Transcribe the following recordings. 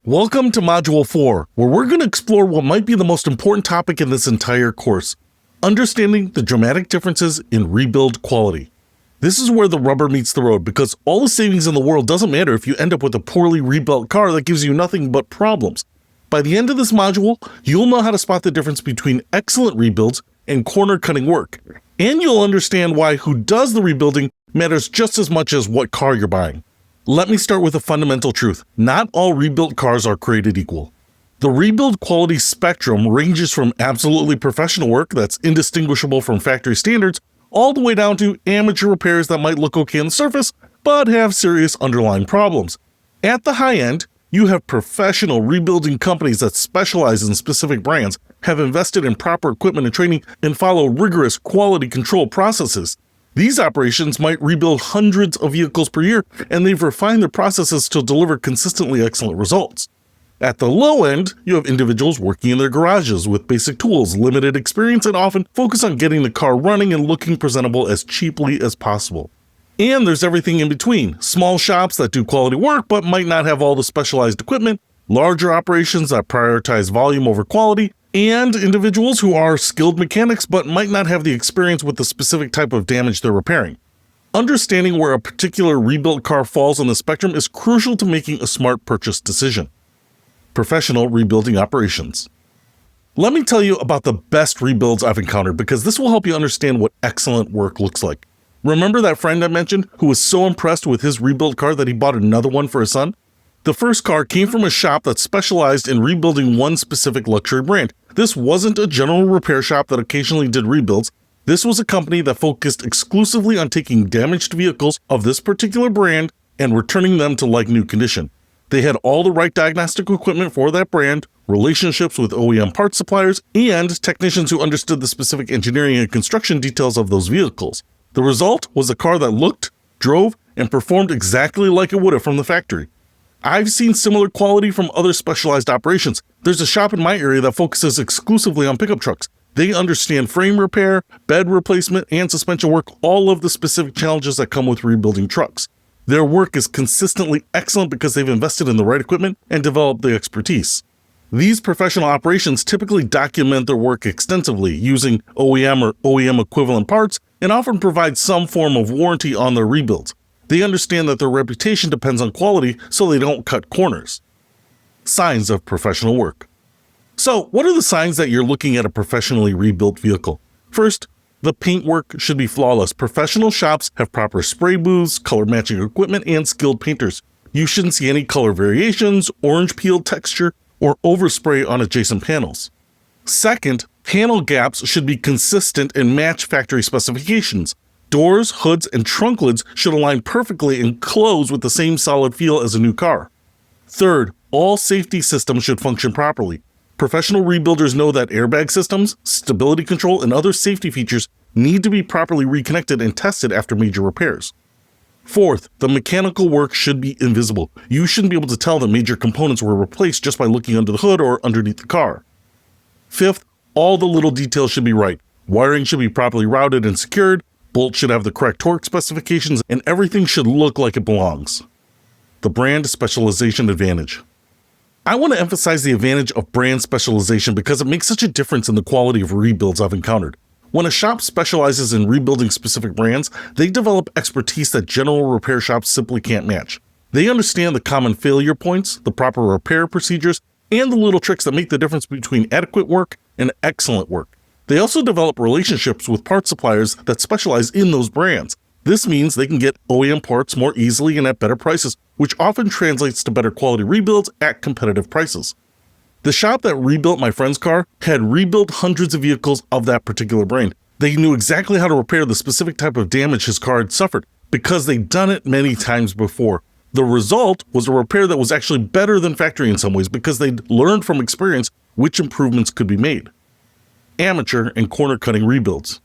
Welcome to Module 4, where we're going to explore what might be the most important topic in this entire course: understanding the dramatic differences in rebuild quality. This is where the rubber meets the road, because all the savings in the world doesn't matter if you end up with a poorly rebuilt car that gives you nothing but problems. By the end of this module, you'll know how to spot the difference between excellent rebuilds and corner-cutting work, and you'll understand why who does the rebuilding matters just as much as what car you're buying. Let me start with a fundamental truth. Not all rebuilt cars are created equal. The rebuild quality spectrum ranges from absolutely professional work that's indistinguishable from factory standards, all the way down to amateur repairs that might look okay on the surface, but have serious underlying problems. At the high end, you have professional rebuilding companies that specialize in specific brands, have invested in proper equipment and training, and follow rigorous quality control processes. These operations might rebuild hundreds of vehicles per year, and they've refined their processes to deliver consistently excellent results. At the low end, you have individuals working in their garages with basic tools, limited experience, and often focus on getting the car running and looking presentable as cheaply as possible. And there's everything in between: small shops that do quality work but might not have all the specialized equipment, larger operations that prioritize volume over quality, and individuals who are skilled mechanics but might not have the experience with the specific type of damage they're repairing. Understanding where a particular rebuilt car falls on the spectrum is crucial to making a smart purchase decision. Professional rebuilding operations. Let me tell you about the best rebuilds I've encountered, because this will help you understand what excellent work looks like. Remember that friend I mentioned who was so impressed with his rebuilt car that he bought another one for his son? The first car came from a shop that specialized in rebuilding one specific luxury brand. This wasn't a general repair shop that occasionally did rebuilds. This was a company that focused exclusively on taking damaged vehicles of this particular brand and returning them to like new condition. They had all the right diagnostic equipment for that brand, relationships with OEM parts suppliers, and technicians who understood the specific engineering and construction details of those vehicles. The result was a car that looked, drove, and performed exactly like it would have from the factory. I've seen similar quality from other specialized operations. There's a shop in my area that focuses exclusively on pickup trucks. They understand frame repair, bed replacement, and suspension work, all of the specific challenges that come with rebuilding trucks. Their work is consistently excellent because they've invested in the right equipment and developed the expertise. These professional operations typically document their work extensively using OEM or OEM equivalent parts, and often provide some form of warranty on their rebuilds. They understand that their reputation depends on quality, so they don't cut corners. Signs of professional work. So, what are the signs that you're looking at a professionally rebuilt vehicle? First, the paintwork should be flawless. Professional shops have proper spray booths, color matching equipment, and skilled painters. You shouldn't see any color variations, orange peel texture, or overspray on adjacent panels. Second, panel gaps should be consistent and match factory specifications. Doors, hoods, and trunk lids should align perfectly and close with the same solid feel as a new car. Third, all safety systems should function properly. Professional rebuilders know that airbag systems, stability control, and other safety features need to be properly reconnected and tested after major repairs. Fourth, the mechanical work should be invisible. You shouldn't be able to tell that major components were replaced just by looking under the hood or underneath the car. Fifth, all the little details should be right. Wiring should be properly routed and secured, bolts should have the correct torque specifications, and everything should look like it belongs. The brand specialization advantage. I want to emphasize the advantage of brand specialization because it makes such a difference in the quality of rebuilds I've encountered. When a shop specializes in rebuilding specific brands, they develop expertise that general repair shops simply can't match. They understand the common failure points, the proper repair procedures, and the little tricks that make the difference between adequate work and excellent work. They also develop relationships with parts suppliers that specialize in those brands. This means they can get OEM parts more easily and at better prices, which often translates to better quality rebuilds at competitive prices. The shop that rebuilt my friend's car had rebuilt hundreds of vehicles of that particular brand. They knew exactly how to repair the specific type of damage his car had suffered because they'd done it many times before. The result was a repair that was actually better than factory in some ways because they'd learned from experience which improvements could be made. Amateur and corner cutting rebuilds.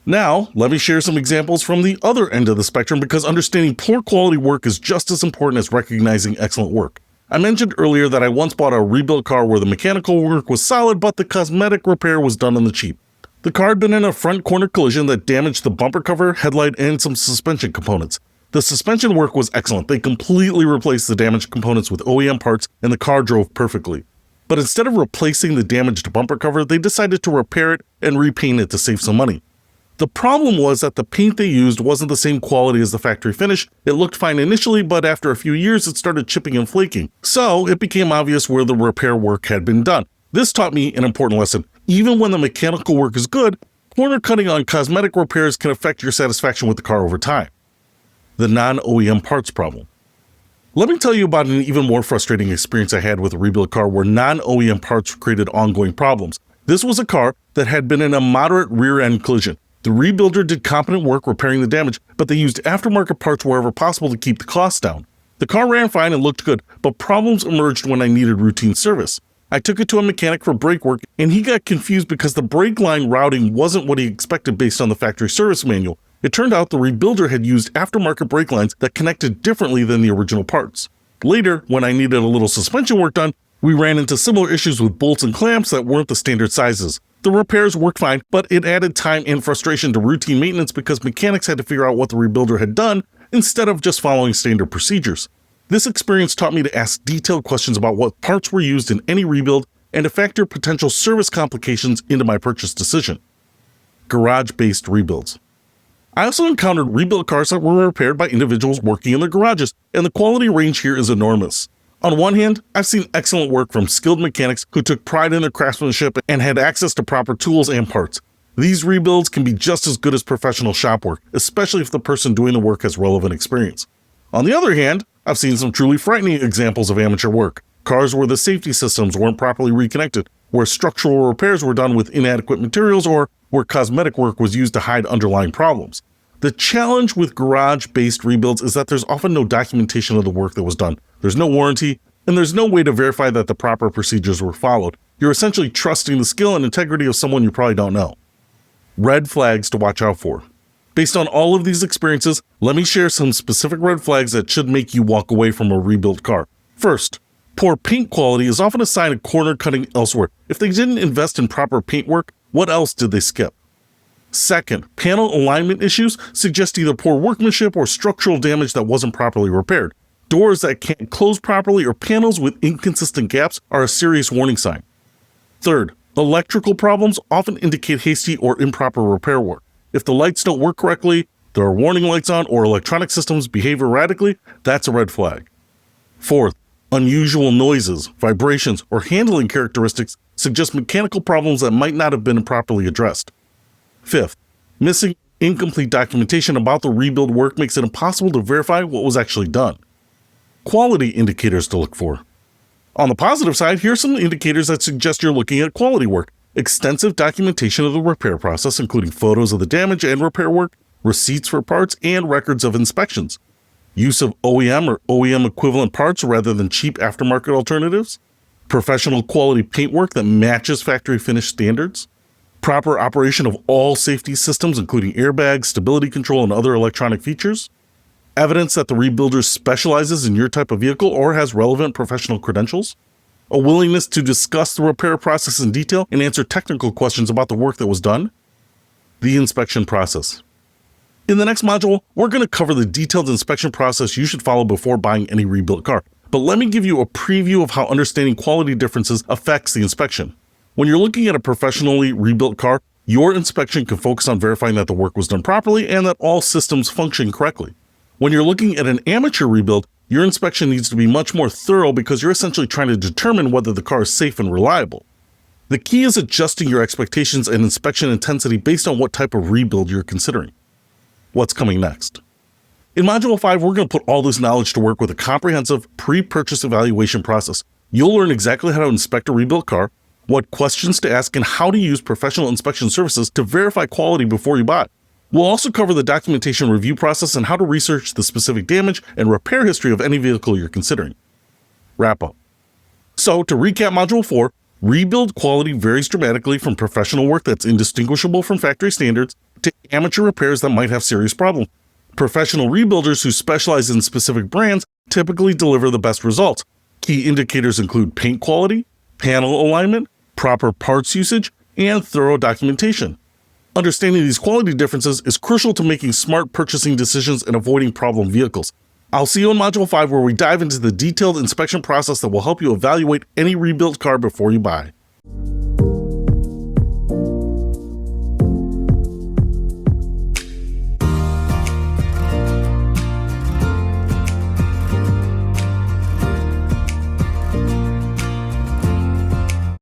Now, let me share some examples from the other end of the spectrum, because understanding poor quality work is just as important as recognizing excellent work. I mentioned earlier that I once bought a rebuilt car where the mechanical work was solid, but the cosmetic repair was done on the cheap. The car had been in a front corner collision that damaged the bumper cover, headlight, and some suspension components. The suspension work was excellent. They completely replaced the damaged components with OEM parts and the car drove perfectly. But instead of replacing the damaged bumper cover, they decided to repair it and repaint it to save some money. The problem was that the paint they used wasn't the same quality as the factory finish. It looked fine initially, but after a few years it started chipping and flaking. So it became obvious where the repair work had been done. This taught me an important lesson. Even when the mechanical work is good, corner cutting on cosmetic repairs can affect your satisfaction with the car over time. The non-OEM parts problem. Let me tell you about an even more frustrating experience I had with a rebuild car where non-OEM parts created ongoing problems. This was a car that had been in a moderate rear-end collision. The rebuilder did competent work repairing the damage, but they used aftermarket parts wherever possible to keep the costs down. The car ran fine and looked good, but problems emerged when I needed routine service. I took it to a mechanic for brake work, and he got confused because the brake line routing wasn't what he expected based on the factory service manual. It turned out the rebuilder had used aftermarket brake lines that connected differently than the original parts. Later, when I needed a little suspension work done, we ran into similar issues with bolts and clamps that weren't the standard sizes. The repairs worked fine, but it added time and frustration to routine maintenance because mechanics had to figure out what the rebuilder had done instead of just following standard procedures. This experience taught me to ask detailed questions about what parts were used in any rebuild and to factor potential service complications into my purchase decision. Garage-based rebuilds. I also encountered rebuilt cars that were repaired by individuals working in their garages, and the quality range here is enormous. On one hand, I've seen excellent work from skilled mechanics who took pride in their craftsmanship and had access to proper tools and parts. These rebuilds can be just as good as professional shop work, especially if the person doing the work has relevant experience. On the other hand, I've seen some truly frightening examples of amateur work. Cars where the safety systems weren't properly reconnected, where structural repairs were done with inadequate materials, or where cosmetic work was used to hide underlying problems. The challenge with garage-based rebuilds is that there's often no documentation of the work that was done. There's no warranty, and there's no way to verify that the proper procedures were followed. You're essentially trusting the skill and integrity of someone you probably don't know. Red flags to watch out for. Based on all of these experiences, let me share some specific red flags that should make you walk away from a rebuilt car. First, poor paint quality is often a sign of corner cutting elsewhere. If they didn't invest in proper paint work, what else did they skip? Second, panel alignment issues suggest either poor workmanship or structural damage that wasn't properly repaired. Doors that can't close properly or panels with inconsistent gaps are a serious warning sign. Third, electrical problems often indicate hasty or improper repair work. If the lights don't work correctly, there are warning lights on, or electronic systems behave erratically, that's a red flag. Fourth, unusual noises, vibrations, or handling characteristics suggest mechanical problems that might not have been properly addressed. Fifth, missing incomplete documentation about the rebuild work makes it impossible to verify what was actually done. Quality indicators to look for. On the positive side, here are some indicators that suggest you're looking at quality work. Extensive documentation of the repair process, including photos of the damage and repair work, receipts for parts, and records of inspections. Use of OEM or OEM equivalent parts rather than cheap aftermarket alternatives. Professional quality paintwork that matches factory finish standards. Proper operation of all safety systems, including airbags, stability control, and other electronic features. Evidence that the rebuilder specializes in your type of vehicle or has relevant professional credentials. A willingness to discuss the repair process in detail and answer technical questions about the work that was done. The inspection process. In the next module, we're going to cover the detailed inspection process you should follow before buying any rebuilt car. But let me give you a preview of how understanding quality differences affects the inspection. When you're looking at a professionally rebuilt car, your inspection can focus on verifying that the work was done properly and that all systems function correctly. When you're looking at an amateur rebuild, your inspection needs to be much more thorough because you're essentially trying to determine whether the car is safe and reliable. The key is adjusting your expectations and inspection intensity based on what type of rebuild you're considering. What's coming next? In Module 5, we're going to put all this knowledge to work with a comprehensive pre-purchase evaluation process. You'll learn exactly how to inspect a rebuilt car, what questions to ask, and how to use professional inspection services to verify quality before you buy. We'll also cover the documentation review process and how to research the specific damage and repair history of any vehicle you're considering. Wrap up. So, to recap Module 4, rebuild quality varies dramatically from professional work that's indistinguishable from factory standards to amateur repairs that might have serious problems. Professional rebuilders who specialize in specific brands typically deliver the best results. Key indicators include paint quality, panel alignment, proper parts usage, and thorough documentation. Understanding these quality differences is crucial to making smart purchasing decisions and avoiding problem vehicles. I'll see you in Module 5, where we dive into the detailed inspection process that will help you evaluate any rebuilt car before you buy.